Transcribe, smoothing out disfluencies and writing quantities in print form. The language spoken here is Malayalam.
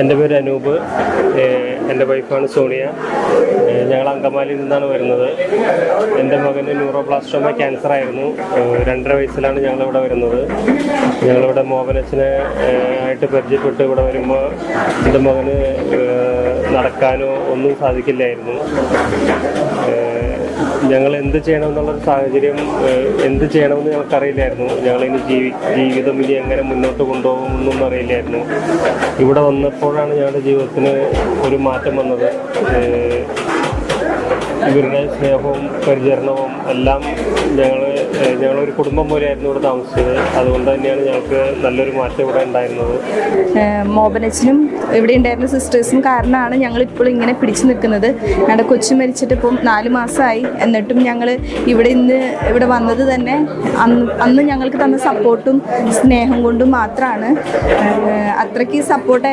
എൻ്റെ പേര് അനൂപ്. എൻ്റെ വൈഫാണ് സോണിയ. ഞങ്ങൾ അങ്കമാലിയിൽ നിന്നാണ് വരുന്നത്. എൻ്റെ മകന് ന്യൂറോബ്ലാസ്റ്റോമ ക്യാൻസർ ആയിരുന്നു. 2.5 വയസ്സിലാണ് ഞങ്ങളിവിടെ വരുന്നത്. ഞങ്ങളിവിടെ മോഹനച്ചനെ ആയിട്ട് പരിചയപ്പെട്ട് ഇവിടെ വരുമ്പോൾ എൻ്റെ മകന് നടക്കാനോ ഒന്നും സാധിക്കില്ലായിരുന്നു. ഞങ്ങൾ എന്ത് ചെയ്യണമെന്നുള്ളൊരു സാഹചര്യം, എന്ത് ചെയ്യണമെന്ന് ഞങ്ങൾക്കറിയില്ലായിരുന്നു. ഞങ്ങളിനി ജീവിതം ഇനി എങ്ങനെ മുന്നോട്ട് കൊണ്ടുപോകുമെന്നൊന്നും അറിയില്ലായിരുന്നു. ഇവിടെ വന്നപ്പോഴാണ് ഞങ്ങളുടെ ജീവിതത്തിന് ഒരു മാറ്റം വന്നത്. ഇവരുടെ സ്നേഹവും പരിചരണവും എല്ലാം ഞങ്ങളൊരു കുടുംബം പോലെയായിരുന്നു ഇവിടെ താമസിച്ചത്. അതുകൊണ്ട് തന്നെയാണ് ഞങ്ങൾക്ക് നല്ലൊരു മാറ്റം ഇവിടെ ഉണ്ടായിരുന്നത്. മോഹനച്ചനും ഇവിടെ ഉണ്ടായിരുന്ന സിസ്റ്റേഴ്സും കാരണമാണ് ഞങ്ങളിപ്പോൾ ഇങ്ങനെ പിടിച്ചു നിൽക്കുന്നത്. ഞങ്ങളുടെ കൊച്ചു മരിച്ചിട്ട് ഇപ്പം 4 മാസമായി. എന്നിട്ടും ഞങ്ങൾ ഇവിടെ വന്നത് തന്നെ അന്ന് ഞങ്ങൾക്ക് തന്ന സപ്പോർട്ടും സ്നേഹം കൊണ്ടും മാത്രമാണ്. അത്രയ്ക്ക് സപ്പോർട്ടായിരുന്നു